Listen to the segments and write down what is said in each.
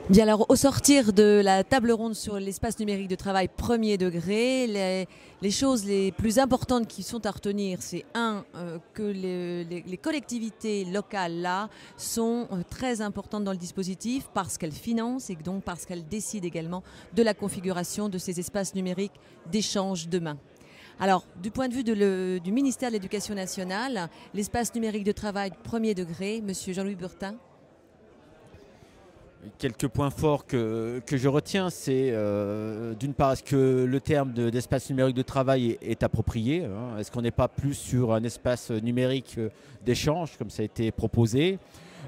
Bien alors, au sortir de la table ronde sur l'espace numérique de travail premier degré, les choses les plus importantes qui sont à retenir, c'est que les collectivités locales là sont très importantes dans le dispositif parce qu'elles financent et donc parce qu'elles décident également de la configuration de ces espaces numériques d'échange demain. Alors, du point de vue du ministère de l'Éducation nationale, l'espace numérique de travail premier degré, Monsieur Jean-Louis Burtin. Quelques points forts que je retiens, c'est d'une part, est-ce que le terme d'espace numérique de travail est approprié, hein? Est-ce qu'on n'est pas plus sur un espace numérique d'échange, comme ça a été proposé?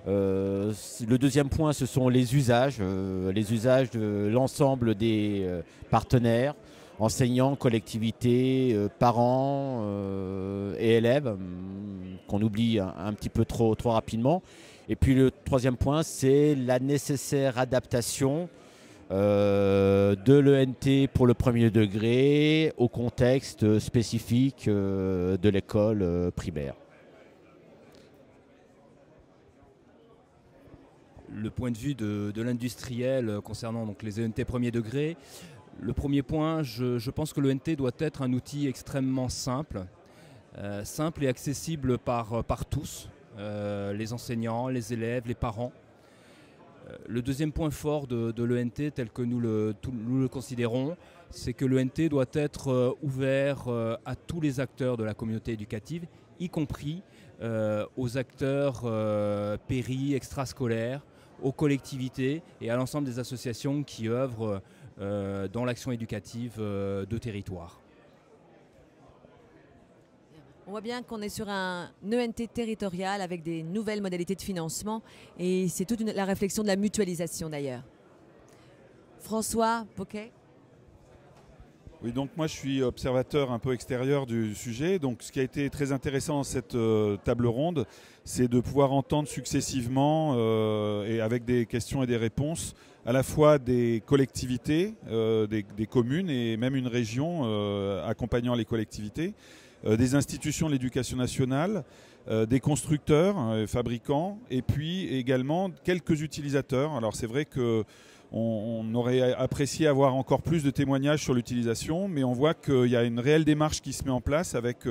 Le deuxième point, ce sont les usages de l'ensemble des partenaires, enseignants, collectivités, parents et élèves, qu'on oublie un petit peu trop rapidement. Et puis le troisième point, c'est la nécessaire adaptation de l'ENT pour le premier degré au contexte spécifique de l'école primaire. Le point de vue de l'industriel concernant donc les ENT premier degré, le premier point, je pense que l'ENT doit être un outil extrêmement simple et accessible par tous. Les enseignants, les élèves, les parents. Le deuxième point fort de l'ENT, tel que nous le considérons, c'est que l'ENT doit être ouvert à tous les acteurs de la communauté éducative, y compris aux acteurs extrascolaires, aux collectivités et à l'ensemble des associations qui œuvrent dans l'action éducative de territoire. On voit bien qu'on est sur un ENT territorial avec des nouvelles modalités de financement et c'est toute la réflexion de la mutualisation d'ailleurs. François Poquet. Oui, donc moi je suis observateur un peu extérieur du sujet. Donc ce qui a été très intéressant dans cette table ronde, c'est de pouvoir entendre successivement et avec des questions et des réponses à la fois des collectivités, des communes et même une région accompagnant les collectivités, des institutions de l'éducation nationale, des constructeurs, fabricants, et puis également quelques utilisateurs. Alors c'est vrai qu'on aurait apprécié avoir encore plus de témoignages sur l'utilisation, mais on voit qu'il y a une réelle démarche qui se met en place avec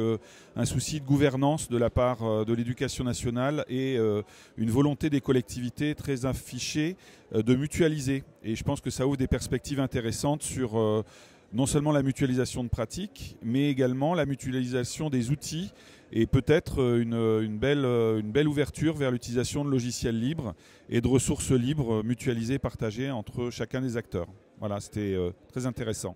un souci de gouvernance de la part de l'éducation nationale et une volonté des collectivités très affichée de mutualiser. Et je pense que ça ouvre des perspectives intéressantes sur non seulement la mutualisation de pratiques, mais également la mutualisation des outils et peut-être une belle ouverture vers l'utilisation de logiciels libres et de ressources libres mutualisées, partagées entre chacun des acteurs. Voilà, c'était très intéressant.